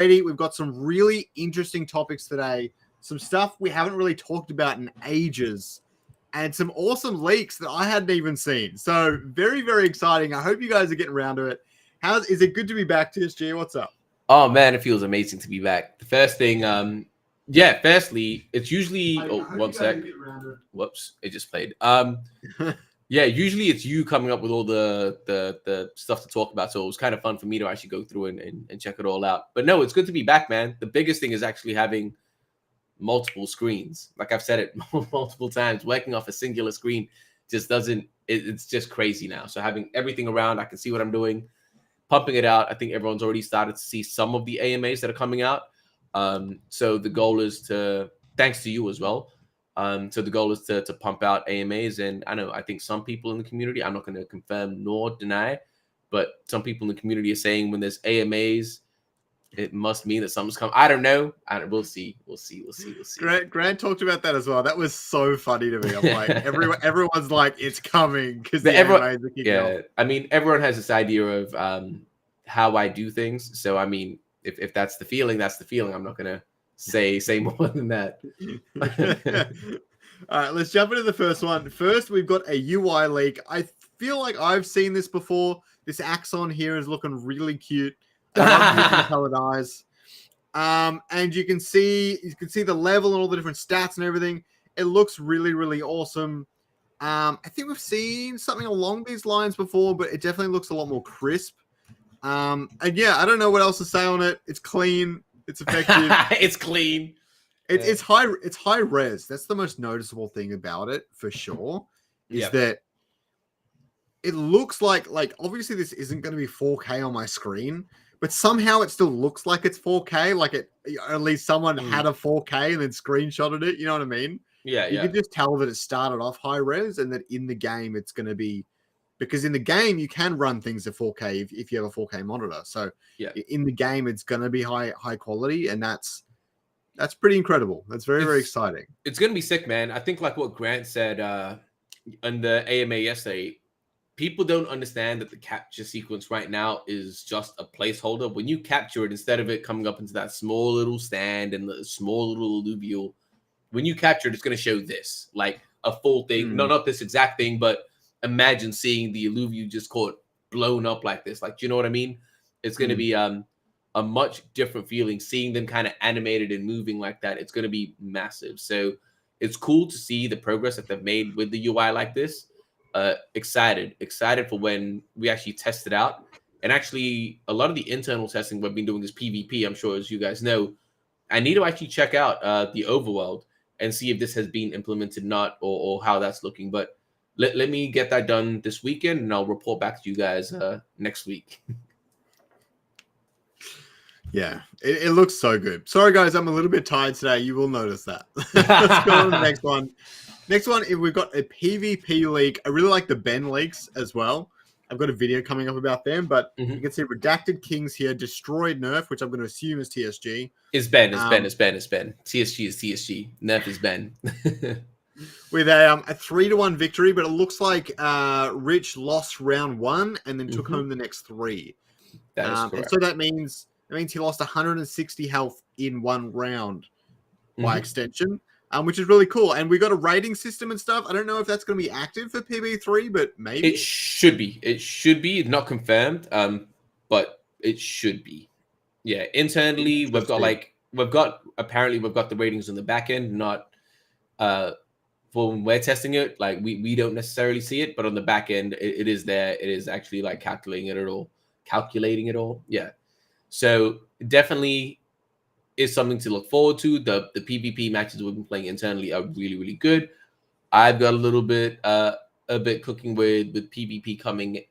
Eddie, we've got some really interesting topics today. Some stuff we haven't really talked about in ages. And some awesome leaks that I hadn't even seen. So very, very exciting. I hope you guys are getting around to it. Is it good to be back, TSG? What's up? Oh, man, it feels amazing to be back. The first thing, firstly, it's usually... one sec. Whoops, it just played. Usually it's you coming up with all the stuff to talk about. So it was kind of fun for me to actually go through and check it all out. But no, it's good to be back, man. The biggest thing is actually having multiple screens. Like I've said it multiple times, working off a singular screen just doesn't, it's just crazy now. So having everything around, I can see what I'm doing, pumping it out. I think everyone's already started to see some of the AMAs that are coming out. So the goal is to, thanks to you as well. So the goal is to pump out AMAs. And I think some people in the community, I'm not going to confirm nor deny, but some people in the community are saying when there's AMAs, it must mean that something's coming. I don't know. We'll see. Grant talked about that as well. That was so funny to me. I'm like, everyone's like, it's coming because I mean, everyone has this idea of how I do things. So I mean, if that's the feeling, that's the feeling. I'm not gonna say more than that. All right, let's jump into the first one. First, we've got a UI leak. I feel like I've seen this before. This axon here is looking really cute. I love colored eyes. And you can see the level and all the different stats and everything. It looks really, really awesome. I think we've seen something along these lines before, but it definitely looks a lot more crisp. And yeah, I don't know what else to say on it. It's clean. It's effective. It's clean. It's high res. That's the most noticeable thing about it for sure. Is that it looks like obviously this isn't going to be 4K on my screen, but somehow it still looks like it's 4K. Like at least someone had a 4K and then screenshotted it. You know what I mean? Yeah. You can just tell that it started off high res and that in the game it's going to be, because in the game you can run things at 4K if you have a 4K monitor. So in the game it's going to be high quality, and that's pretty incredible. That's very, very exciting. It's going to be sick, man. I think like what Grant said on the AMA yesterday, people don't understand that the capture sequence right now is just a placeholder. When you capture it, instead of it coming up into that small little stand and the small little alluvial, when you capture it, it's going to show this, like a full thing. No, not this exact thing, but imagine seeing the alluvial just caught blown up like this. Like, do you know what I mean? It's going to be a much different feeling, seeing them kind of animated and moving like that. It's going to be massive. So it's cool to see the progress that they've made with the UI like this. Excited for when we actually test it out. And actually, a lot of the internal testing we've been doing is PvP. I'm sure, as you guys know, I need to actually check out the overworld and see if this has been implemented, not or how that's looking. But let me get that done this weekend, and I'll report back to you guys next week. Yeah, it looks so good. Sorry, guys, I'm a little bit tired today. You will notice that. Let's go on to the next one. Next one, we've got a PvP leak. I really like the Ben leaks as well. I've got a video coming up about them, but you can see Redacted Kings here, Destroyed Nerf, which I'm going to assume is TSG. It's Ben. TSG is TSG. Nerf is Ben. With a 3-1 victory, but it looks like Rich lost round 1 and then took home the next 3. That is correct. And so that means he lost 160 health in 1 round by extension. Which is really cool. And we got a rating system and stuff. I don't know if that's going to be active for PB3, but maybe. It should be. It's not confirmed, but it should be. Yeah, internally, we've got the ratings on the back end, not for when we're testing it. Like, we don't necessarily see it, but on the back end, it is there. It is actually, like, calculating it all. Yeah. So, definitely is something to look forward to. The PvP matches we've been playing internally are really, really good. I've got a little bit cooking with PvP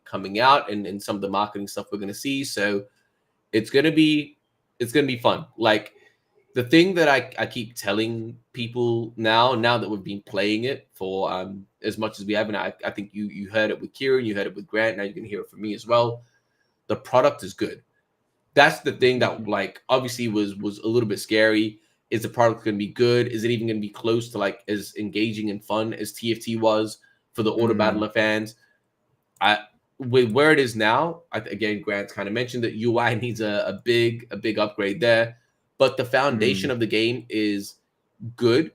coming out and some of the marketing stuff we're gonna see. So it's gonna be fun. Like the thing that I keep telling people now that we've been playing it for as much as we have, and I think you heard it with Kieran, you heard it with Grant, now you can hear it from me as well. The product is good. That's the thing that, like, obviously was a little bit scary. Is the product going to be good? Is it even going to be close to, like, as engaging and fun as TFT was for the Auto Battler fans? with where it is now, again, Grant's kind of mentioned that UI needs a big upgrade there, but the foundation of the game is good,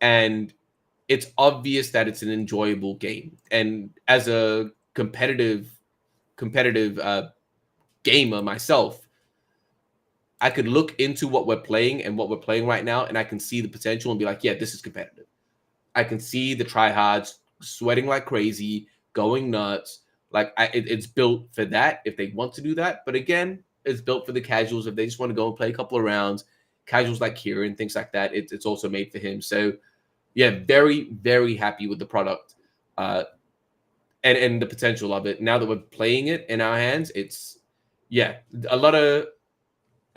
and it's obvious that it's an enjoyable game. And as a competitive gamer myself, I could look into what we're playing and what we're playing right now, and I can see the potential and be like, yeah, this is competitive. I can see the tryhards sweating like crazy, going nuts. Like it's built for that if they want to do that. But again, it's built for the casuals if they just want to go and play a couple of rounds. Casuals like Kieran, things like that. It's also made for him. So yeah, very, very happy with the product and the potential of it. Now that we're playing it in our hands, it's a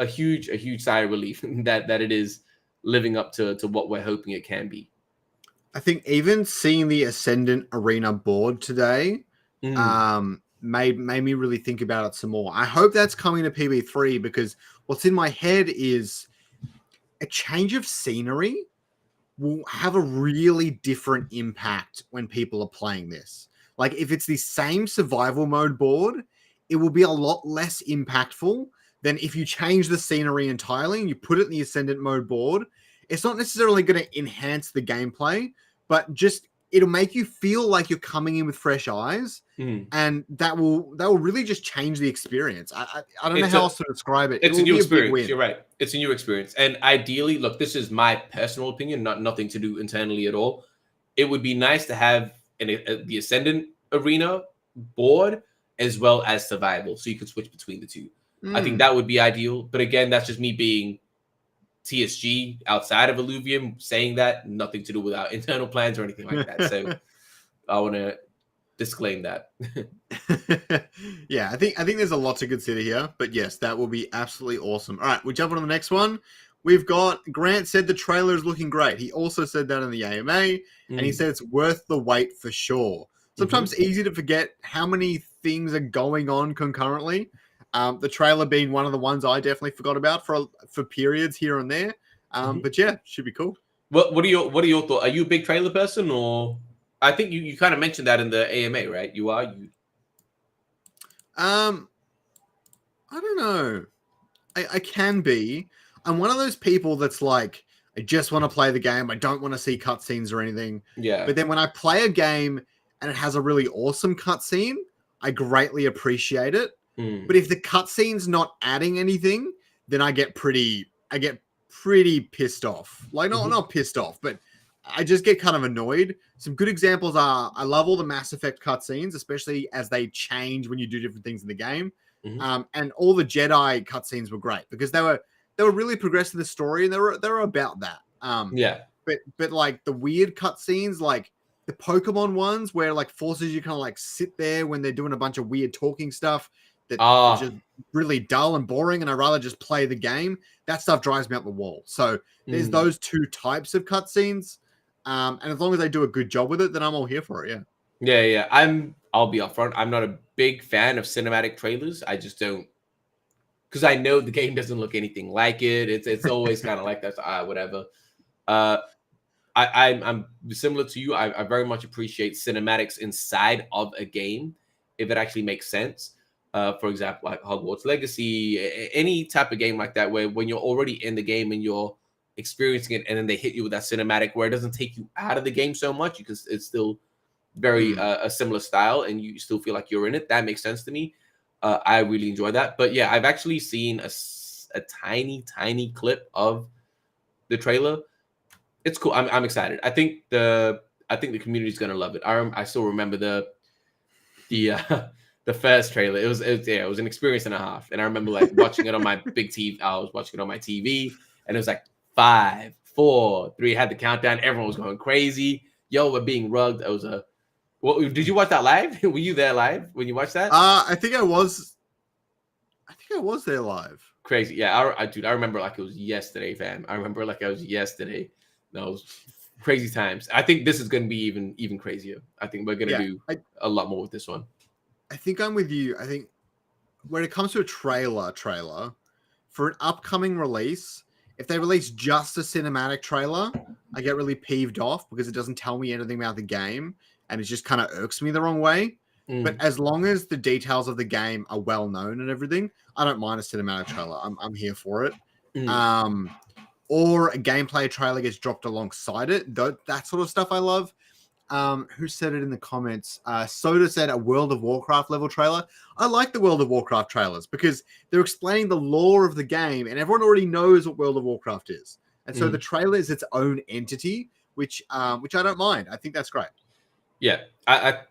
huge sigh of relief that it is living up to what we're hoping it can be. I think even seeing the Ascendant Arena board today made me really think about it some more. I hope that's coming to PB3 because what's in my head is a change of scenery will have a really different impact when people are playing this. Like if it's the same survival mode board, it will be a lot less impactful than if you change the scenery entirely and you put it in the Ascendant mode board. It's not necessarily going to enhance the gameplay, but just it'll make you feel like you're coming in with fresh eyes, and that will really just change the experience. I don't know how else to describe it. It's a new experience. You're right. It's a new experience, and ideally, look, this is my personal opinion, nothing to do internally at all. It would be nice to have the Ascendant Arena board as well as survival, so you could switch between the two. I think that would be ideal. But again, that's just me being TSG outside of Illuvium saying that, nothing to do with our internal plans or anything like that. So I want to disclaim that. Yeah, I think there's a lot to consider here, but yes, that will be absolutely awesome. All right, we'll jump on to the next one. We've got Grant said the trailer is looking great. He also said that in the AMA, and he said it's worth the wait for sure. Sometimes easy to forget how many things are going on concurrently. The trailer being one of the ones I definitely forgot about for periods here and there. But yeah, should be cool. What are your thoughts? Are you a big trailer person, or I think you kind of mentioned that in the AMA, right? You are. I don't know. I can be. I'm one of those people that's like, I just want to play the game. I don't want to see cutscenes or anything. Yeah. But then when I play a game and it has a really awesome cutscene, I greatly appreciate it. But if the cutscene's not adding anything, then I get pretty pissed off. Like not pissed off, but I just get kind of annoyed. Some good examples are I love all the Mass Effect cutscenes, especially as they change when you do different things in the game. And all the Jedi cutscenes were great because they were really progressing the story and they were about that. But like the weird cutscenes, like the Pokemon ones where like forces you kind of like sit there when they're doing a bunch of weird talking stuff that is just really dull and boring, and I'd rather just play the game. That stuff drives me up the wall. So there's those two types of cutscenes, and as long as they do a good job with it, then I'm all here for it. Yeah. I'll be upfront. I'm not a big fan of cinematic trailers. I just don't, because I know the game doesn't look anything like it. It's always kind of like that. Whatever. I'm similar to you. I very much appreciate cinematics inside of a game if it actually makes sense. For example, like Hogwarts Legacy, any type of game like that, where when you're already in the game and you're experiencing it, and then they hit you with that cinematic where it doesn't take you out of the game so much because it's still very a similar style and you still feel like you're in it. That makes sense to me. I really enjoy that. But yeah, I've actually seen a tiny clip of the trailer. It's cool. I'm excited. I think the community is gonna love it. I still remember the first trailer. It was an experience and a half. And I remember like watching it on my big TV. I was watching it on my TV, and it was like 5, 4, 3. Had the countdown. Everyone was going crazy. Yo, we're being rugged. It was did you watch that live? Were you there live when you watched that? I think I was there live. Crazy. Yeah, I remember like it was yesterday, fam. I remember like it was yesterday. Those crazy times. I think this is going to be even crazier. I think we're going to do a lot more with this one. I think I'm with you. I think when it comes to a trailer for an upcoming release, if they release just a cinematic trailer, I get really peeved off because it doesn't tell me anything about the game and it just kind of irks me the wrong way. But as long as the details of the game are well known and everything, I don't mind a cinematic trailer. I'm here for it. Or a gameplay trailer gets dropped alongside it. That sort of stuff I love. Who said it in the comments? Soda said a World of Warcraft level trailer. I like the World of Warcraft trailers because they're explaining the lore of the game, and everyone already knows what World of Warcraft is. And so the trailer is its own entity, which I don't mind. I think that's great. Yeah,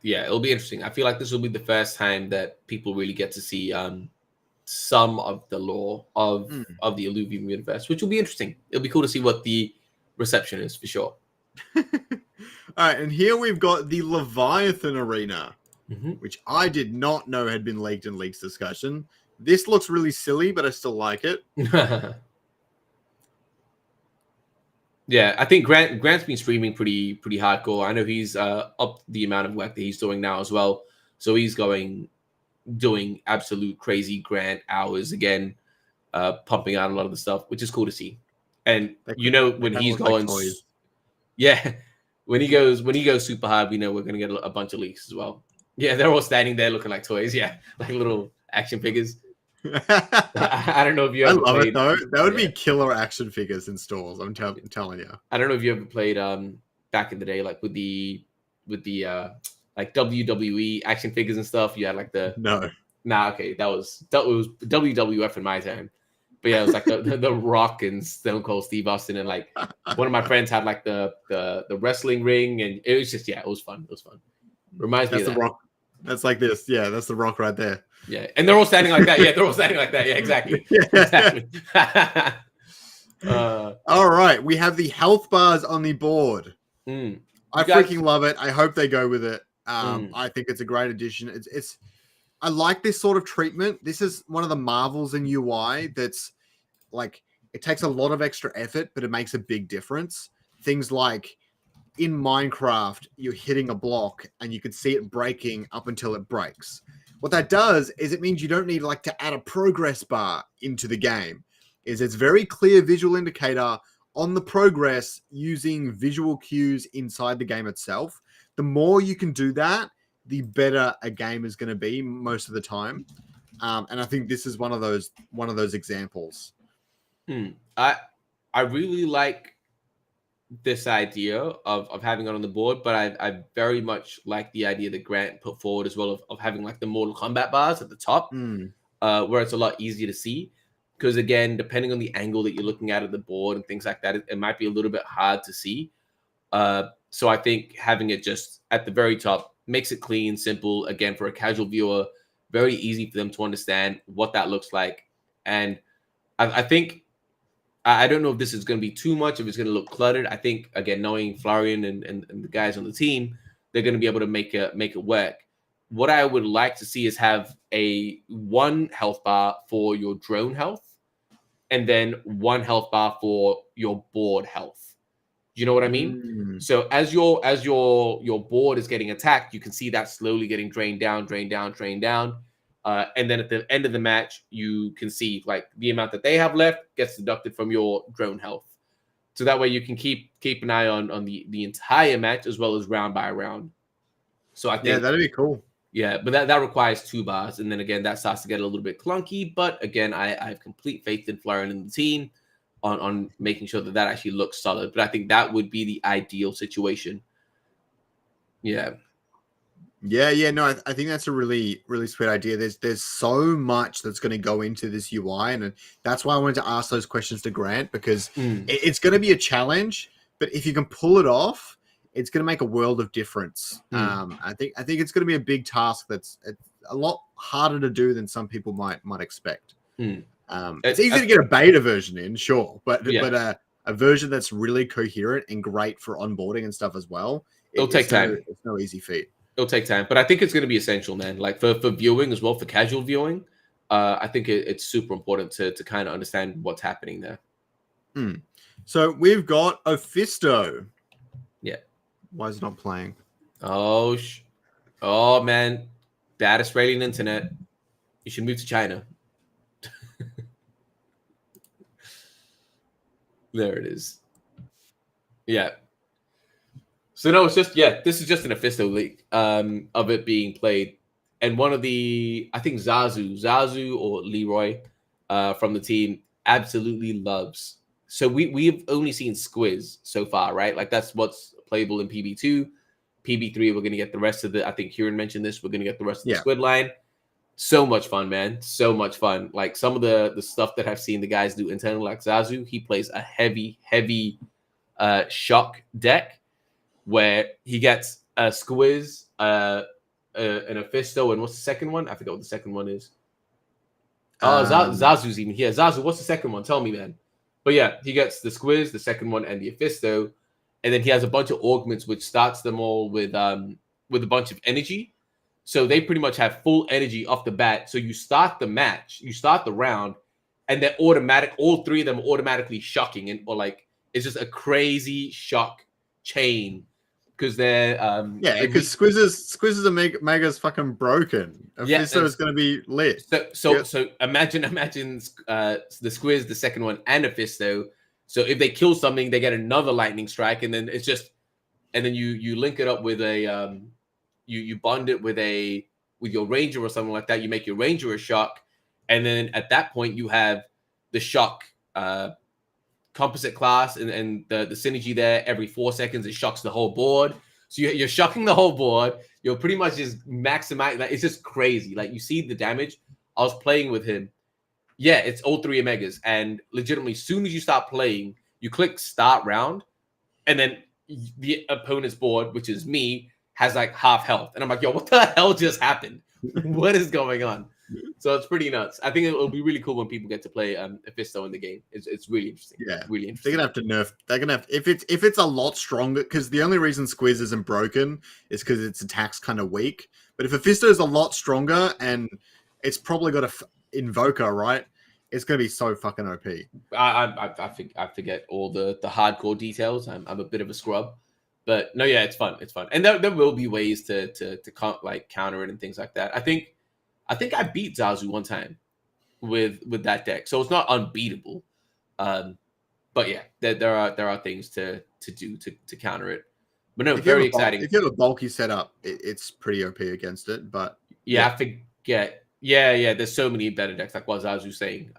yeah, it'll be interesting. I feel like this will be the first time that people really get to see some of the lore of the Illuvium universe, which will be interesting. It'll be cool to see what the reception is for sure. All right, and here we've got the Leviathan Arena, which I did not know had been leaked in Leaks discussion. This looks really silly, but I still like it. Yeah, I think Grant's been streaming pretty hardcore. I know he's up the amount of work that he's doing now as well. So he's doing absolute crazy Grant hours again, pumping out a lot of the stuff, which is cool to see. And when he's going, yeah, when he goes super hard, we know we're gonna get a bunch of leaks as well. Yeah, they're all standing there looking like toys. Yeah, like little action figures. I don't know if you ever love played, it though. That would be killer action figures in stores. I'm telling you. I don't know if you ever played back in the day, like with the like WWE action figures and stuff. You had like the okay, it was WWF in my time. But yeah, it was like the Rock and Stone Cold Steve Austin, and like one of my friends had like the wrestling ring, and it was just it was fun. It was fun. Reminds me of that. Rock. That's like this. Yeah, that's the Rock right there. Yeah, and they're all standing like that. Yeah, they're all standing like that. Yeah, exactly. Exactly. All right, we have the health bars on the board. I freaking love it. I hope they go with it. I think it's a great addition. It's I like this sort of treatment. This is one of the marvels in UI that's like it takes a lot of extra effort, but it makes a big difference. Things like in Minecraft, you're hitting a block and you can see it breaking up until it breaks. What that does is it means you don't need like to add a progress bar into the game. It's very clear visual indicator on the progress using visual cues inside the game itself. The more you can do that, the better a game is going to be most of the time. And I think this is one of those examples. I really like this idea of having it on the board, but I very much like the idea that Grant put forward as well of having like the Mortal Kombat bars at the top, where it's a lot easier to see. Because again, depending on the angle that you're looking at the board and things like that, it might be a little bit hard to see. So I think having it just at the very top makes it clean, simple. Again, for a casual viewer, very easy for them to understand what that looks like. And I think I don't know if this is going to be too much, if it's going to look cluttered. I think, again, knowing Florian and the guys on the team, they're going to be able to make it work. What I would like to see is have one health bar for your drone health, and then one health bar for your board health. You know what I mean? So as your board is getting attacked, you can see that slowly getting drained down. And then at the end of the match, you can see like the amount that they have left gets deducted from your drone health. So that way you can keep an eye on the entire match as well as round by round. So I think that'd be cool. Yeah, but that requires 2 bars. And then again, that starts to get a little bit clunky. But again, I have complete faith in Florian and the team on making sure that actually looks solid. But I think that would be the ideal situation. Yeah. Yeah, no, I think that's a really, really sweet idea. There's so much that's going to go into this UI, and that's why I wanted to ask those questions to Grant, because it's going to be a challenge, but if you can pull it off, it's going to make a world of difference. I think it's going to be a big task that's a lot harder to do than some people might expect. It's easy to get a beta version in, sure, but a version that's really coherent and great for onboarding and stuff as well. It'll take time. It's no easy feat. It'll take time, but I think it's going to be essential, man. Like for viewing as well, for casual viewing, I think it's super important to kind of understand what's happening there. So we've got a Fisto. Yeah. Why is it not playing? Oh man, bad Australian internet. You should move to China. There it is. Yeah. So no, it's just this is just an Fisto leak of it being played and one of the, I think Zazu or Leroy from the team absolutely loves. So we've only seen Squiz so far, right? Like that's what's playable in PB2. PB3, we're gonna get the rest of the. I think Kieran mentioned this. We're gonna get the rest of the Squid line. So much fun, man. So much fun. Like some of the stuff that I've seen the guys do internally, like Zazu, he plays a heavy shock deck where he gets a Squiz, and a Fisto, and what's the second one? I forgot what the second one is. Oh, Zazu's even here. Zazu, what's the second one? Tell me, man. But yeah, he gets the Squiz, the second one, and the Fisto, and then he has a bunch of augments, which starts them all with a bunch of energy. So they pretty much have full energy off the bat. So you start the match, you start the round, and they're automatic. All three of them are automatically shocking, it's just a crazy shock chain because they're because Squizzes are Mega's fucking broken. Fisto is going to be lit. So imagine the Squiz, the second one, and a Fisto. So if they kill something, they get another lightning strike, and then you link it up with a you bond it with your ranger or something like that. You make your ranger a shock, and then at that point you have the shock composite class and the synergy there. Every 4 seconds it shocks the whole board. So you're shocking the whole board. You're pretty much just maximizing. Like, it's just crazy. Like, you see the damage. I was playing with him. Yeah, it's all 3 Omegas, and legitimately, as soon as you start playing, you click start round, and then the opponent's board, which is me, has like half health, and I'm like, yo, what the hell just happened? What is going on? So it's pretty nuts. I think it'll be really cool when people get to play a Fisto in the game. It's really interesting. Yeah, really interesting. They're gonna have to nerf. They're gonna have if it's a lot stronger, because the only reason Squiz isn't broken is because its attack's kind of weak. But if a Fisto is a lot stronger and it's probably got a Invoker, right? It's gonna be so fucking OP. I forget all the hardcore details. I'm a bit of a scrub, but no, yeah, it's fun. It's fun, and there will be ways to counter it and things like that. I think I beat Zazu one time with that deck, so it's not unbeatable. But yeah, there are things to do to counter it. But no, very exciting. If you have a bulky setup, it's pretty OP against it. But yeah, I forget. Yeah. There's so many better decks, like what Zazu's saying.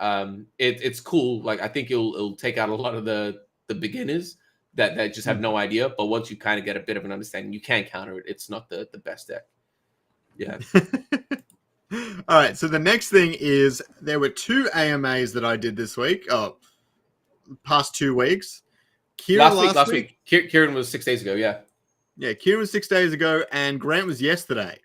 It's cool. Like, I think it'll take out a lot of the beginners that just have no idea. But once you kind of get a bit of an understanding, you can counter it. It's not the best deck. Yeah. All right. So the next thing is there were 2 AMAs that I did this week. Oh, past 2 weeks. Last week. Kieran was 6 days ago. Yeah. Yeah. Kieran was 6 days ago, and Grant was yesterday.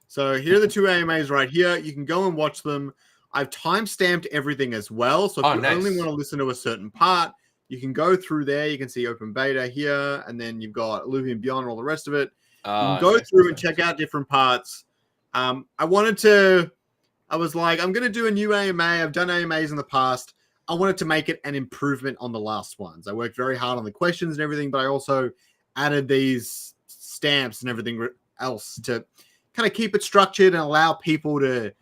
So here are the 2 AMAs right here. You can go and watch them. I've timestamped everything as well. So if you only want to listen to a certain part, you can go through there. You can see open beta here, and then you've got Illuvium Beyond and all the rest of it. You can go through and check out different parts. I was like, I'm going to do a new AMA. I've done AMAs in the past. I wanted to make it an improvement on the last ones. I worked very hard on the questions and everything, but I also added these stamps and everything else to kind of keep it structured and allow people to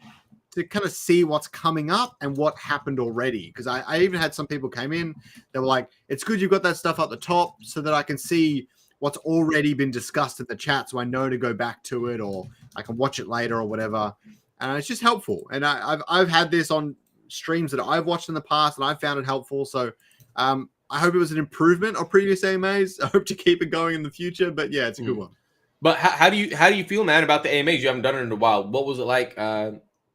kind of see what's coming up and what happened already. Because I even had some people came in, they were like, it's good you've got that stuff at the top so that I can see what's already been discussed in the chat, so I know to go back to it, or I can watch it later or whatever. And it's just helpful. And I've had this on streams that I've watched in the past, and I've found it helpful. So I hope it was an improvement of previous AMAs. I hope to keep it going in the future. But yeah, it's a good one. But how do you feel, man, about the AMAs? You haven't done it in a while. What was it like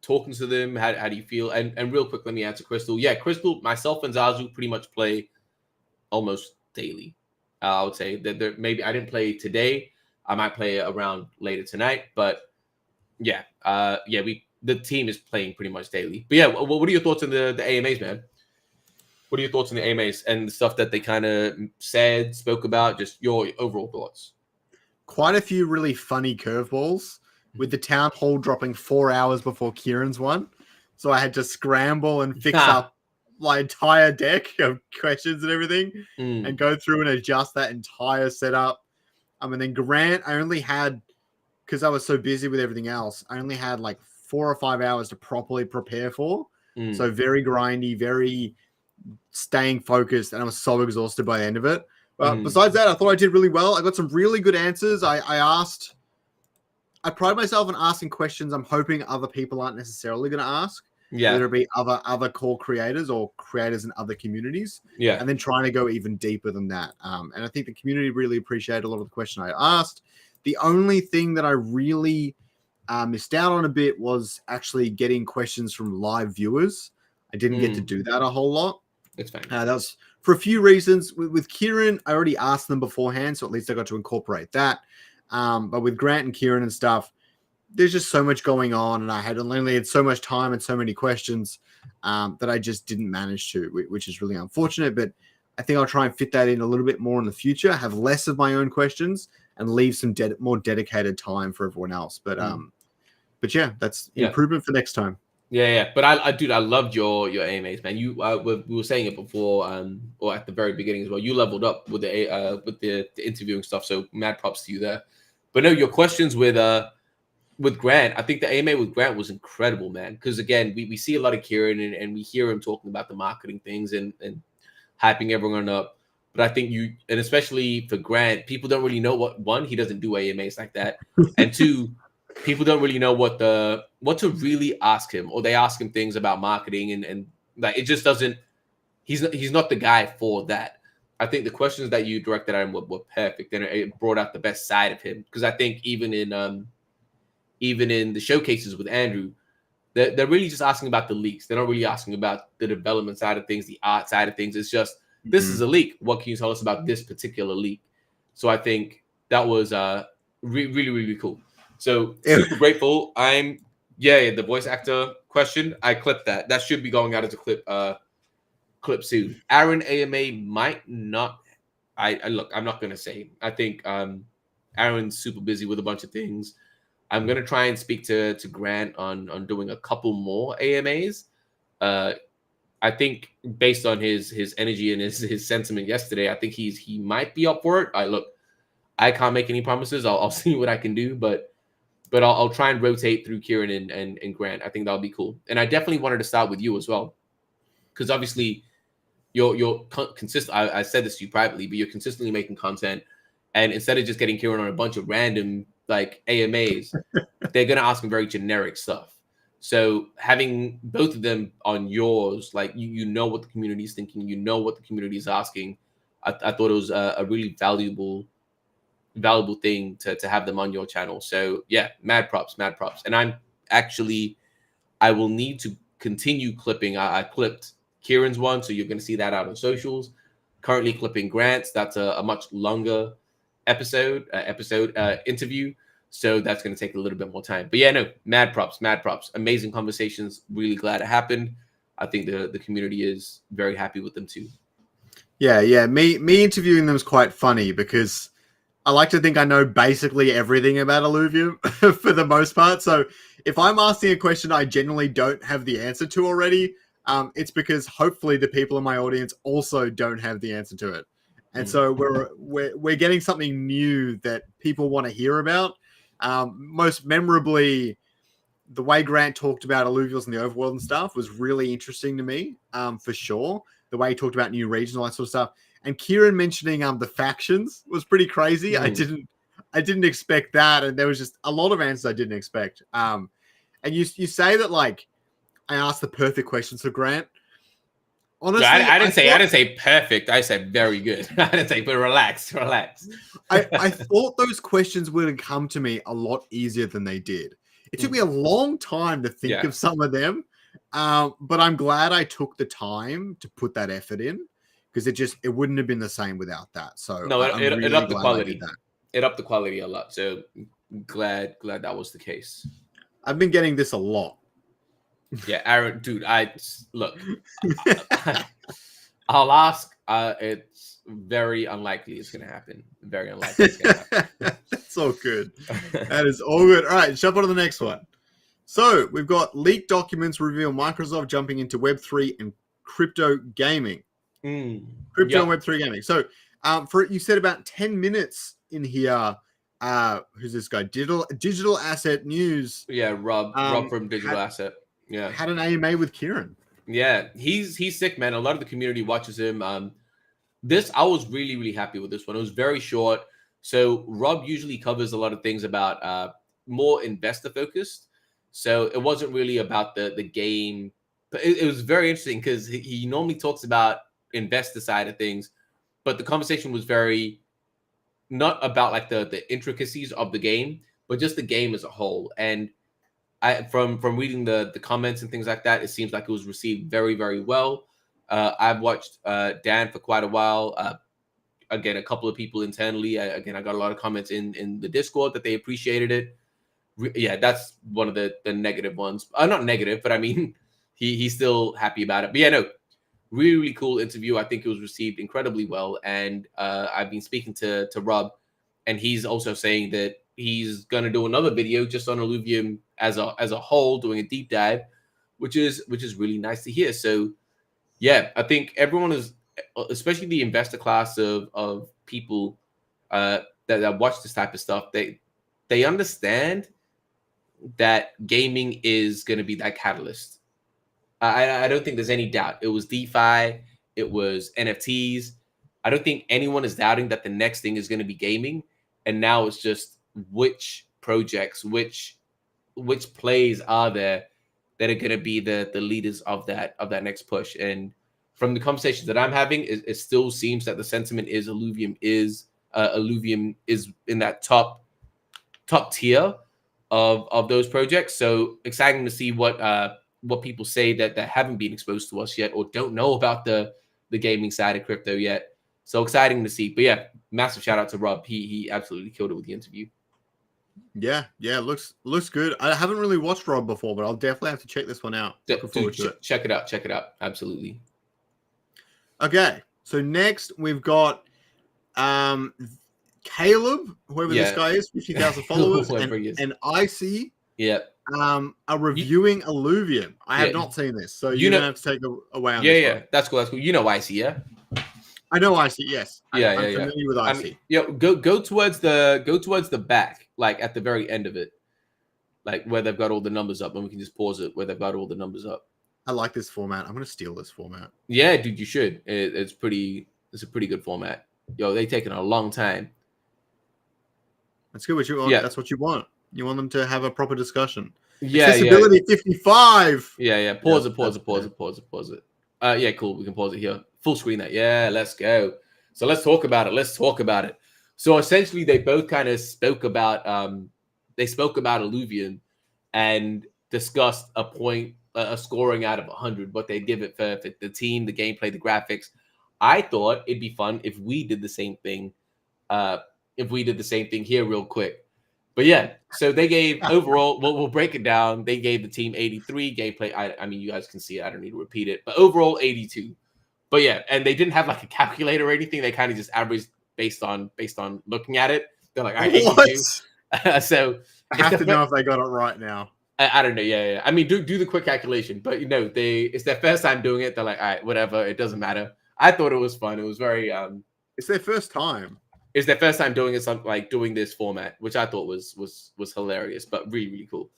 talking to them? How do you feel? And real quick, let me answer Crystal. Yeah, Crystal, myself, and Zazu pretty much play almost daily. I would say that maybe I didn't play today. I might play around later tonight. But yeah, the team is playing pretty much daily. But yeah, what are your thoughts on the AMAs, man? What are your thoughts on the AMAs and the stuff that they kind of spoke about? Just your overall thoughts. Quite a few really funny curveballs, with the town hall dropping 4 hours before Kieran's one. So I had to scramble and fix up my entire deck of questions and everything and go through and adjust that entire setup. And then Grant, I only had, because I was so busy with everything else, I only had like 4 or 5 hours to properly prepare for. So very grindy, very staying focused, and I was so exhausted by the end of it. But besides that, I thought I did really well. I got some really good answers. I I pride myself on asking questions I'm hoping other people aren't necessarily going to ask. Yeah. Whether it be other core creators or creators in other communities. Yeah. And then trying to go even deeper than that. And I think the community really appreciated a lot of the question I asked. The only thing that I really missed out on a bit was actually getting questions from live viewers. I didn't get to do that a whole lot. It's fine. That was for a few reasons. With Kieran, I already asked them beforehand, so at least I got to incorporate that. But with Grant and Kieran and stuff, there's just so much going on, and I only had so much time and so many questions that I just didn't manage to, which is really unfortunate. But I think I'll try and fit that in a little bit more in the future, have less of my own questions, and leave some more dedicated time for everyone else. But yeah, that's improvement for next time. Yeah. But I loved your AMAs, man. You we were saying it before, or at the very beginning as well. You leveled up with the interviewing stuff, so mad props to you there. But no, your questions with Grant, I think the AMA with Grant was incredible, man. Because again, we see a lot of Kieran and we hear him talking about the marketing things and hyping everyone up. But I think and especially for Grant, people don't really know one, he doesn't do AMAs like that. And two, people don't really know what to really ask him, or they ask him things about marketing and like it just doesn't, he's not the guy for that. I think the questions that you directed at him were perfect, and it brought out the best side of him. Because I think even in the showcases with Andrew, they're really just asking about the leaks. They're not really asking about the development side of things, the art side of things. It's just, this is a leak. What can you tell us about this particular leak? So I think that was really, really cool. So super grateful. The voice actor question, I clipped that. That should be going out as a clip soon. Aaron AMA might not. I'm not going to say. I think Aaron's super busy with a bunch of things. I'm gonna try and speak to Grant on doing a couple more AMAs. I think based on his energy and his sentiment yesterday, I think he might be up for it. I can't make any promises. I'll see what I can do, but I'll try and rotate through Kieran and Grant. I think that'll be cool. And I definitely wanted to start with you as well, because obviously you're consistent. I said this to you privately, but you're consistently making content. And instead of just getting Kieran on a bunch of random like AMAs, they're going to ask him very generic stuff. So having both of them on yours, like you know what the community is thinking, you know what the community is asking. I thought it was a really valuable thing to have them on your channel. So yeah, mad props. And I will need to continue clipping. I clipped Kieran's one, so you're going to see that out on socials. Currently clipping Grant's. That's a much longer interview, so that's going to take a little bit more time. But yeah, no, mad props. Amazing conversations. Really glad it happened. I think the community is very happy with them too. Yeah. Me interviewing them is quite funny because I like to think I know basically everything about Illuvium for the most part. So if I'm asking a question I generally don't have the answer to already, it's because hopefully the people in my audience also don't have the answer to it. And so we're getting something new that people want to hear about. Most memorably, the way Grant talked about Aluvials and the overworld and stuff was really interesting to me, for sure. The way he talked about new regions, all that sort of stuff. And Kieran mentioning the factions was pretty crazy. I didn't expect that, and there was just a lot of answers I didn't expect. And you say that like I asked the perfect questions for Grant. Honestly, I didn't say perfect. I said very good. I didn't say, but relax. I thought those questions would come to me a lot easier than they did. It took me a long time to think of some of them, but I'm glad I took the time to put that effort in, because it wouldn't have been the same without that. So no, it upped the quality. That. It upped the quality a lot. So glad that was the case. I've been getting this a lot. Yeah, Aaron, dude, I'll ask. It's very unlikely it's going to happen. Very unlikely it's going to happen. That's all good. That is all good. All right, jump on to the next one. So we've got leaked documents reveal Microsoft jumping into Web3 and crypto gaming. Crypto and Web3 gaming. So you said about 10 minutes in here. Who's this guy? Digital Asset News. Yeah, Rob from Digital Asset. Yeah, had an AMA with Kieran. Yeah, he's sick, man. A lot of the community watches him. I was really happy with this one. It was very short. So Rob usually covers a lot of things about more investor focused. So it wasn't really about the game. But it was very interesting because he normally talks about investor side of things, but the conversation was very not about like the intricacies of the game, but just the game as a whole. And from reading the comments and things like that, it seems like it was received very, very well. I've watched Dan for quite a while. Again, a couple of people internally. I got a lot of comments in the Discord that they appreciated it. Yeah, that's one of the negative ones. Not negative, but I mean, he's still happy about it. But yeah, no, really, really cool interview. I think it was received incredibly well. And I've been speaking to Rob, and he's also saying that he's gonna do another video just on Illuvium as a whole, doing a deep dive, which is really nice to hear. So yeah, I think everyone is, especially the investor class of people that watch this type of stuff, they understand that gaming is going to be that catalyst. I don't think there's any doubt. It was DeFi, it was NFTs. I don't think anyone is doubting that the next thing is going to be gaming. And now it's just which projects, which plays are there that are going to be the leaders of that next push. And from the conversations that I'm having, it still seems that the sentiment is Illuvium is in that top tier of those projects. So exciting to see what people say that haven't been exposed to us yet or don't know about the gaming side of crypto yet. So exciting to see. But yeah, massive shout out to Rob. He absolutely killed it with the interview. Yeah, looks good. I haven't really watched Rob before, but I'll definitely have to check this one out. Looking forward to it. Check it out. Absolutely. Okay, so next we've got Caleb, whoever this guy is, 50,000 followers, and Icy. Yeah. Are reviewing Illuvium. I have not seen this, so you're gonna have to take away on this one. That's cool. You know Icy, yeah? I know Icy, yes. I'm familiar with Icy. Go towards the back, like at the very end of it, like where they've got all the numbers up, and we can just pause it where they've got all the numbers up. I like this format. I'm gonna steal this format. Yeah, dude, you should. It's a pretty good format. Yo, they taking a long time. That's good. What you want? That's what you want. You want them to have a proper discussion. Yeah, accessibility 55. Yeah. Pause it. Yeah, cool. We can pause it here. Full screen that. Yeah, let's go. So let's talk about it. So essentially, they both kind of spoke about Illuvium and discussed a scoring out of 100, what they'd give it for the team, the gameplay, the graphics. I thought it'd be fun if we did the same thing. Here real quick. But yeah, so they gave overall, we'll break it down. They gave the team 83 gameplay. I mean, you guys can see it. I don't need to repeat it. But overall, 82. But yeah, and they didn't have like a calculator or anything. They kind of just averaged based on looking at it. They're like, all right, 82. So I have to know if they got it right now. I don't know. Yeah. I mean, do the quick calculation. But it's their first time doing it. They're like, all right, whatever. It doesn't matter. I thought it was fun. It was very It's their first time. It's their first time doing it, like doing this format, which I thought was hilarious, but really, really cool.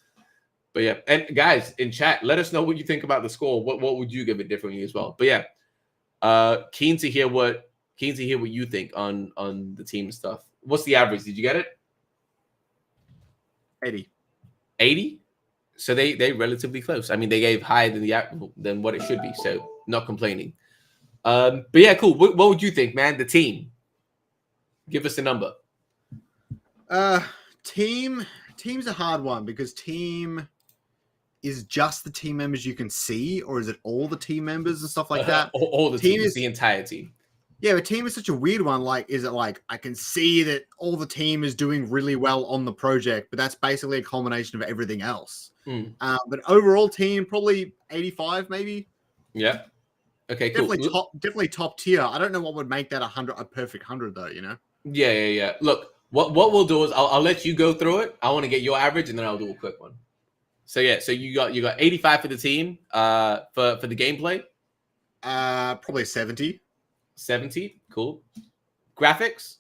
But yeah, and guys in chat, let us know what you think about the score. What would you give it differently as well? But yeah, keen to hear what you think on the team and stuff. What's the average? Did you get it? 80. 80? So they relatively close. I mean, they gave higher than what it should be, so not complaining. But yeah, cool. What would you think, man? The team. Give us a number. Team's a hard one because team is just the team members you can see, or is it all the team members and stuff like that? All the team is the entire team. Yeah, but team is such a weird one. Like, is it like I can see that all the team is doing really well on the project, but that's basically a culmination of everything else. But overall team, probably 85, maybe. Yeah. Okay, cool. Definitely top tier. I don't know what would make that a perfect 100 though, you know? Yeah. Look, what we'll do is I'll let you go through it. I want to get your average, and then I'll do a quick one. So yeah, so you got 85 for the team. For the gameplay, probably 70. 70, cool. Graphics,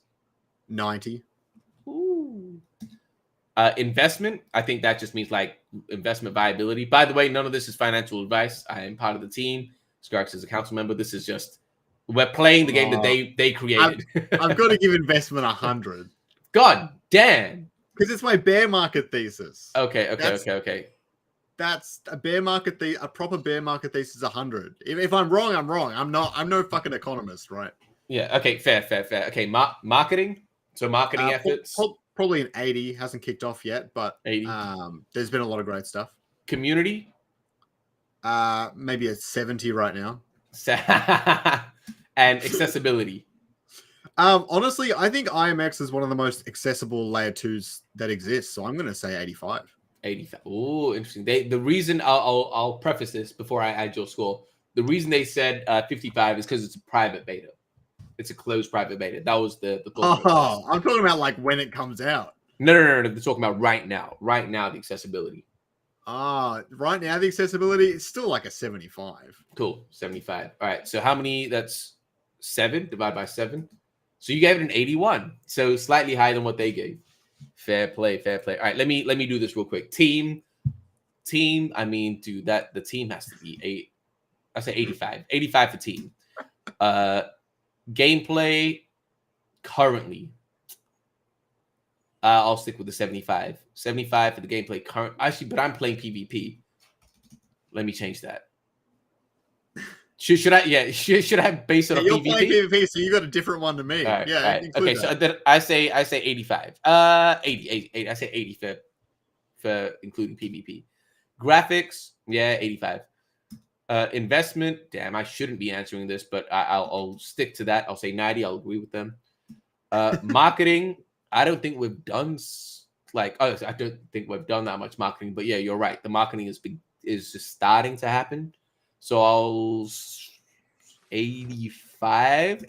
90. Ooh. Investment, I think that just means like investment viability. By the way, none of this is financial advice. I am part of the team. Scarx is a council member. This is just we're playing the game that they created. I've got to give investment 100. God damn. Because it's my bear market thesis. Okay. That's a bear market. A proper bear market thesis is 100. If I'm wrong, I'm wrong. I'm no fucking economist, right? Yeah. Okay. Fair. Okay. Marketing. So marketing efforts. Probably an 80. Hasn't kicked off yet, but 80. There's been a lot of great stuff. Community. Maybe a 70 right now. And accessibility. Honestly, I think IMX is one of the most accessible layer 2s that exists. So I'm going to say 85. 85. Oh, interesting. The reason I'll preface this before I add your score. The reason they said 55 is because it's a private beta. It's a closed private beta. That was the thought process. I'm talking about like when it comes out. No. They're talking about right now. Right now, the accessibility. Right now the accessibility is still like a 75. Cool, 75. All right. So how many? That's 7 divided by 7. So you gave it an 81. So slightly higher than what they gave. Fair play. All right, let me do this real quick. Team. I mean, dude, the team has to be 8. I say 85. 85 for team. Gameplay currently. I'll stick with the 75. 75 for the gameplay current. Actually, but I'm playing PvP. Let me change that. Should I? Yeah. Should I base it on you're PvP? Playing PvP, so you got a different one to me. All right, yeah. all right. Okay. So then I say 85. 80. I say 80 for including PvP. Graphics, yeah, 85. Investment, damn, I shouldn't be answering this, but I'll stick to that. I'll say 90. I'll agree with them. Marketing, I don't think we've done I don't think we've done that much marketing, but yeah, you're right. The marketing is just starting to happen. So I'll 85.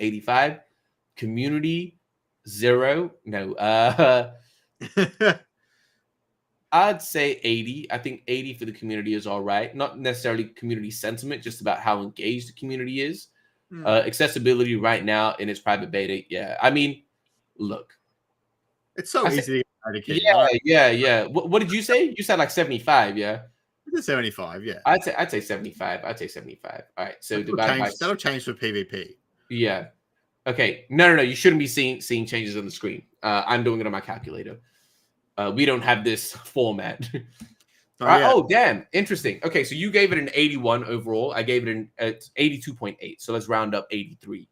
Community 0. No. I'd say 80. I think 80 for the community is all right. Not necessarily community sentiment, just about how engaged the community is. Accessibility right now in its private beta. Yeah. I mean, look. It's so easy to eradicate. Yeah. What did you say? You said like 75, yeah? It's 75, yeah. I'd say 75. All right. So that'll change for PvP. Yeah. Okay. No. You shouldn't be seeing changes on the screen. I'm doing it on my calculator. We don't have this format. Oh, damn. Interesting. Okay, so you gave it an 81 overall. I gave it an 82.8. So let's round up 83.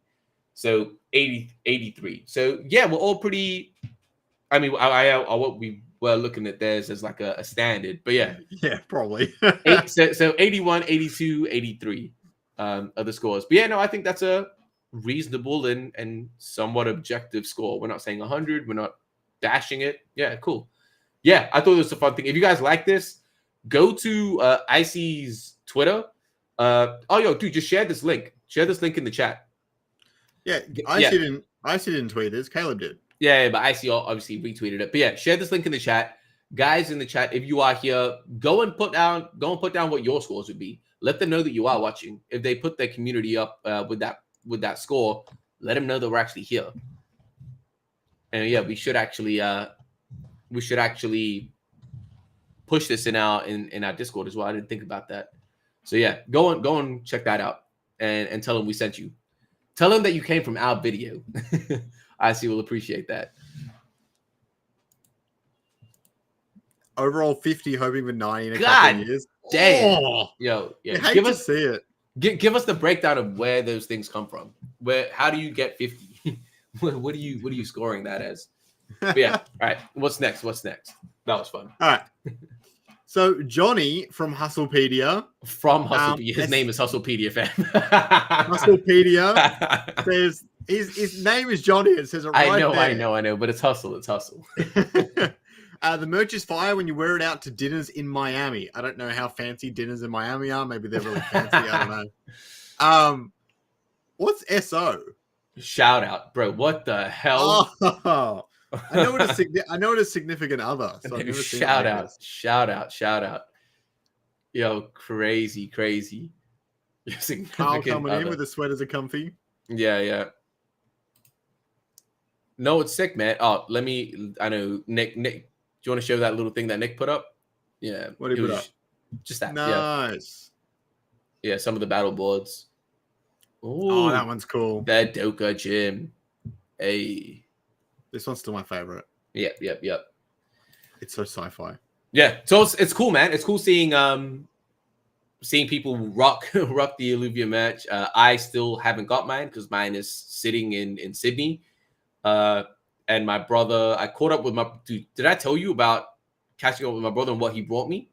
So 83. So yeah, we're all pretty. I mean, what we were looking at theirs as like a standard, but yeah. Yeah, probably. So 81, 82, 83 are the scores. But yeah, no, I think that's a reasonable and somewhat objective score. We're not saying 100. We're not bashing it. Yeah, cool. Yeah, I thought it was a fun thing. If you guys like this, go to Icy's Twitter. Dude, just share this link. Share this link in the chat. Yeah, Icy didn't tweet this. Caleb did. Yeah, but Icy obviously retweeted it. But yeah, share this link in the chat. Guys in the chat, if you are here, go and put down what your scores would be. Let them know that you are watching. If they put their community up with that score, let them know that we're actually here. And yeah, we should actually push this in our Discord as well. I didn't think about that. So yeah, go and check that out and tell them we sent you. Tell them that you came from our video. I see. We'll appreciate that. Overall 50, hoping for 90 in a couple of years. Damn. Yo, yeah. You hate to see it. Give us the breakdown of where those things come from. How do you get 50? What are you scoring that as? But yeah. All right. What's next? That was fun. All right. So Johnny from Hustlepedia. His name is Hustlepedia, fam. Hustlepedia says his name is Johnny. It says it right there. I know, but it's hustle. The merch is fire when you wear it out to dinners in Miami. I don't know how fancy dinners in Miami are. Maybe they're really fancy. I don't know. What's SO? Shout out, bro. What the hell? Oh, I know what a significant other. So I've never seen shout out. Yo, crazy. Carl coming in with the sweaters are comfy. Yeah. No, it's sick, man. Oh, I know Nick. Do you want to show that little thing that Nick put up? Yeah. What did he put up? Just that. Nice. Yeah, some of the battle boards. Ooh, oh, that one's cool. That Doka Gym. Hey. This one's still my favorite. Yep. It's so sci-fi. Yeah, so it's cool, man. It's cool seeing people rock the Illuvium merch. I still haven't got mine because mine is sitting in Sydney. And my brother, I caught up with my dude. Did I tell you about catching up with my brother and what he brought me?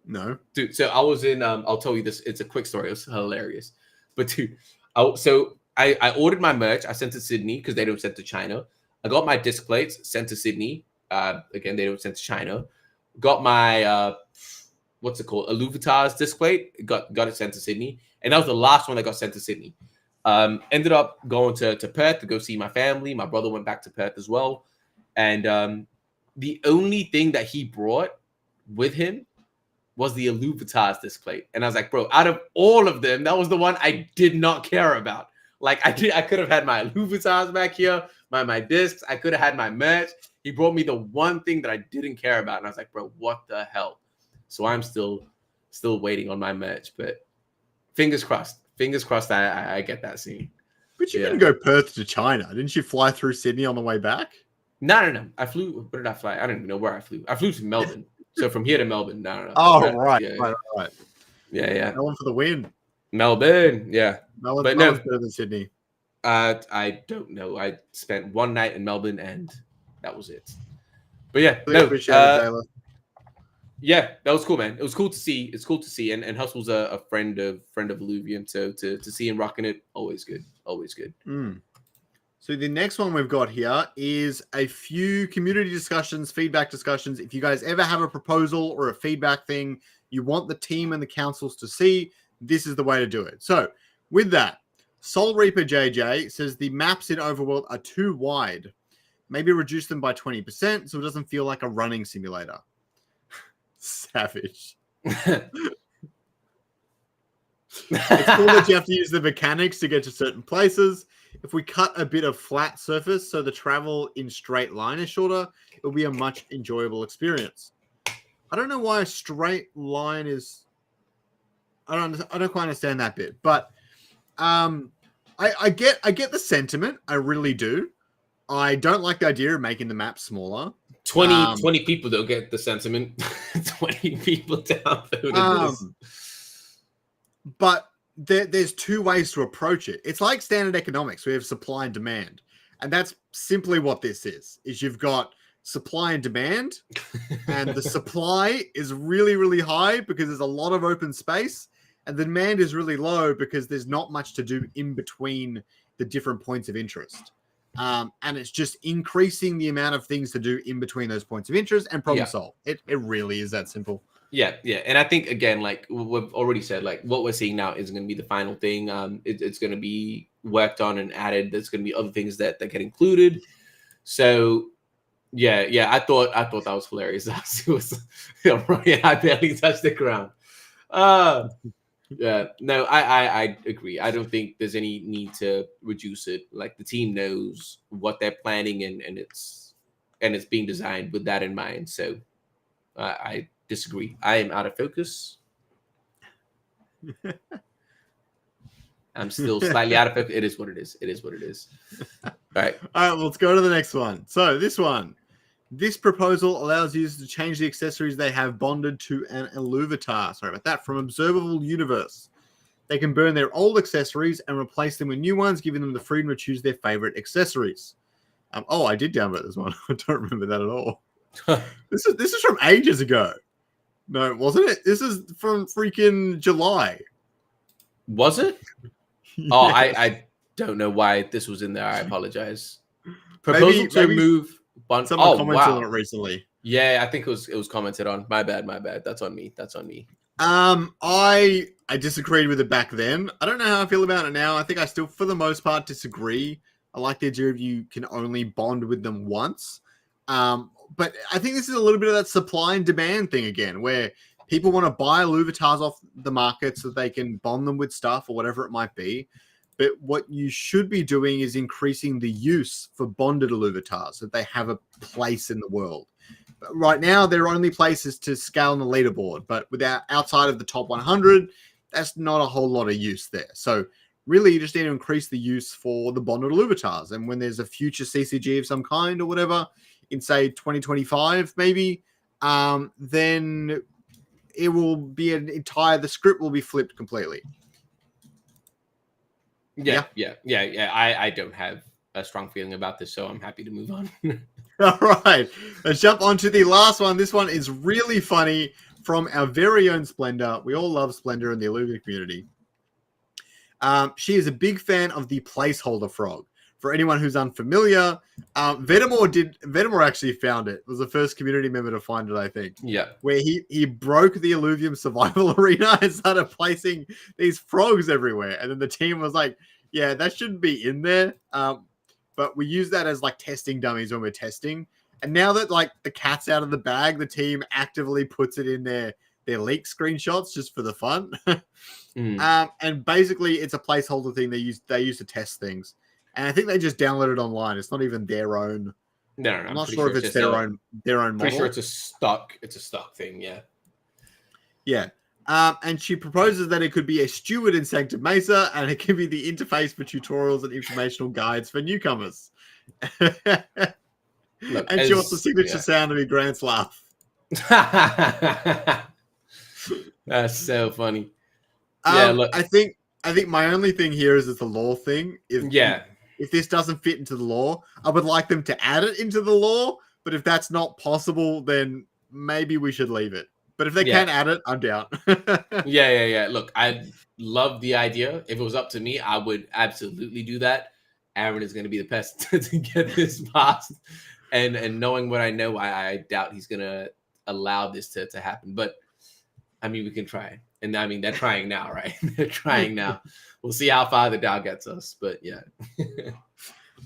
No, Dude. So I was in. I'll tell you this. It's a quick story. It was hilarious. But dude, I ordered my merch. I sent to Sydney because they don't send to China. I got my disc plates sent to Sydney. Again, they don't send to China. Got my what's it called? Aluvial's disc plate. Got it sent to Sydney, and that was the last one that got sent to Sydney. Ended up going to Perth to go see my family. My brother went back to Perth as well, and the only thing that he brought with him was the Aluvial's disc plate. And I was like, bro, out of all of them, that was the one I did not care about. Like I could have had my Aluvial's back here, my discs. I could have had my merch. He brought me the one thing that I didn't care about, and I was like, bro, what the hell? So I'm still waiting on my merch, but fingers crossed. Fingers crossed I get that soon. But you didn't go Perth to China. Didn't you fly through Sydney on the way back? No. I flew. Where did I fly? I don't even know where I flew. I flew to Melbourne. So from here to Melbourne. No. Oh, right. Yeah. Right. Yeah. Melbourne for the win. Melbourne. Yeah. Melbourne's better than Sydney. I don't know. I spent one night in Melbourne and that was it. But yeah, Appreciate it, Taylor. Yeah, that was cool, man. It was cool to see. It's cool to see. And Hustle's a friend of Illuvium. So to see him rocking it, always good. Always good. So the next one we've got here is a few community discussions, feedback discussions. If you guys ever have a proposal or a feedback thing you want the team and the councils to see, this is the way to do it. So with that, Soul Reaper JJ says the maps in Overworld are too wide. Maybe reduce them by 20% so it doesn't feel like a running simulator. Savage. It's cool that you have to use the mechanics to get to certain places. If we cut a bit of flat surface so the travel in straight line is shorter, it'll be a much enjoyable experience. I don't know why a straight line is... I don't quite understand that bit, but I get the sentiment. I really do. I don't like the idea of making the map smaller. 20 people don't get the sentiment. 20 people downloaded this. But there's two ways to approach it. It's like standard economics. We have supply and demand. And that's simply what this is you've got supply and demand. And the supply is really, really high because there's a lot of open space. And the demand is really low because there's not much to do in between the different points of interest. And it's just increasing the amount of things to do in between those points of interest and problem solve. It really is that simple. Yeah. And I think, again, like we've already said, like what we're seeing now isn't going to be the final thing. It's going to be worked on and added. There's going to be other things that get included. So, yeah. I thought that was hilarious. I barely touched the ground. Yeah, no, I agree. I don't think there's any need to reduce it. Like the team knows what they're planning and it's being designed with that in mind. So I disagree. I am out of focus. I'm still slightly out of focus. It is what it is. It is what it is. All right. Let's go to the next one. So this proposal allows users to change the accessories they have bonded to an Illuvitar. Sorry about that. From Observable Universe. They can burn their old accessories and replace them with new ones, giving them the freedom to choose their favorite accessories. I did download this one. I don't remember that at all. This is from ages ago. No, wasn't it? This is from freaking July. Was it? Yes. Oh, I don't know why this was in there. I apologize. Proposal to move. Someone commented on it recently. Yeah, I think it was commented on. My bad. That's on me. I disagreed with it back then. I don't know how I feel about it now. I think I still, for the most part, disagree. I like the idea of you can only bond with them once. But I think this is a little bit of that supply and demand thing again, where people want to buy Illuvitars off the market so they can bond them with stuff or whatever it might be. But what you should be doing is increasing the use for bonded Illuvitars so that they have a place in the world. But right now, their only place is to scale on the leaderboard. But outside of the top 100, that's not a whole lot of use there. So really, you just need to increase the use for the bonded Illuvitars. And when there's a future CCG of some kind or whatever, in say 2025, maybe, then it will be the script will be flipped completely. Yeah. I don't have a strong feeling about this, so I'm happy to move on. All right, let's jump on to the last one. This one is really funny from our very own Splendor. We all love Splendor in the Illuvium community. She is a big fan of the Placeholder Frog. For anyone who's unfamiliar, Venomore actually found it. It was the first community member to find it, I think. Yeah. Where he broke the Illuvium survival arena and started placing these frogs everywhere. And then the team was like, yeah, that shouldn't be in there. But we use that as like testing dummies when we're testing. And now that like the cat's out of the bag, the team actively puts it in their leak screenshots just for the fun. And basically it's a placeholder thing they use to test things. And I think they just downloaded it online. It's not even their own. No. I'm not sure if it's their own model. Pretty sure it's a stock thing, yeah. Yeah. And she proposes that it could be a steward in Sanctum Mesa, and it can be the interface for tutorials and informational guides for newcomers. Look, and she wants the signature sound to be Grant's laugh. That's so funny. Look. I think my only thing here is it's a lore thing. If this doesn't fit into the lore, I would like them to add it into the lore. But if that's not possible, then maybe we should leave it. But if they can add it, I'm down. Yeah. Look, I love the idea. If it was up to me, I would absolutely do that. Aaron is going to be the best to get this past. And knowing what I know, I doubt he's going to allow this to happen. But, I mean, we can try. And, I mean, they're trying now, right? They're trying now. We'll see how far the DAO gets us. But, yeah.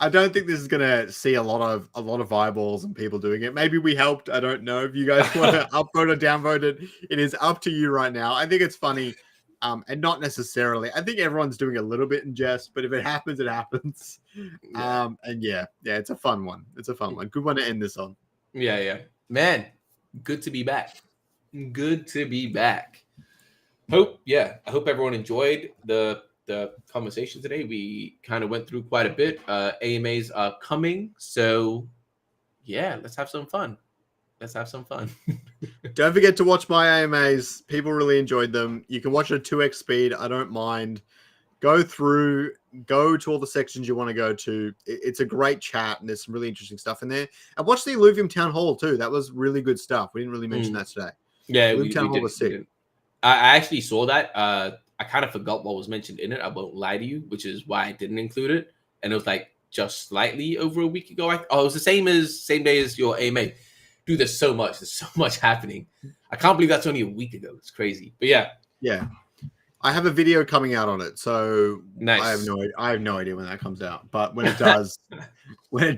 I don't think this is going to see a lot of eyeballs and people doing it. Maybe we helped. I don't know if you guys want to upvote or downvote it. It is up to you right now. I think it's funny, and not necessarily. I think everyone's doing a little bit in jest, but if it happens, it happens. Yeah. And it's a fun one. It's a fun one. Good one to end this on. Yeah. Man, good to be back. Good to be back. I hope everyone enjoyed the conversation today. We kind of went through quite a bit. AMAs are coming, so yeah, let's have some fun. Don't forget to watch my AMAs. People really enjoyed them. You can watch it at 2x speed. I don't mind. Go to all the sections you want to go to. It's a great chat, and there's some really interesting stuff in there. And watch the Illuvium Town Hall too. That was really good stuff. We didn't really mention that today. Yeah, Illuvium Town Hall was sick. I actually saw that. I kind of forgot what was mentioned in it. I won't lie to you, which is why I didn't include it. And it was like just slightly over a week ago. It was the same day as your AMA. Dude, there's so much. There's so much happening. I can't believe that's only a week ago. It's crazy. But yeah. I have a video coming out on it, so nice. I have no idea when that comes out. But when it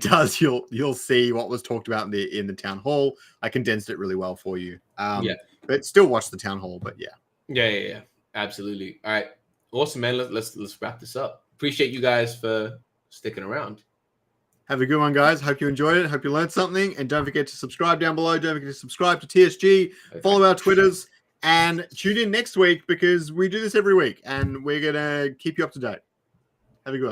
does, you'll see what was talked about in the town hall. I condensed it really well for you. But still watch the town hall. But yeah. Absolutely. All right. Awesome, man. Let's wrap this up. Appreciate you guys for sticking around. Have a good one, guys. Hope you enjoyed it. Hope you learned something. And don't forget to subscribe down below. Don't forget to subscribe to TSG. Follow our Twitters. And tune in next week because we do this every week. And we're going to keep you up to date.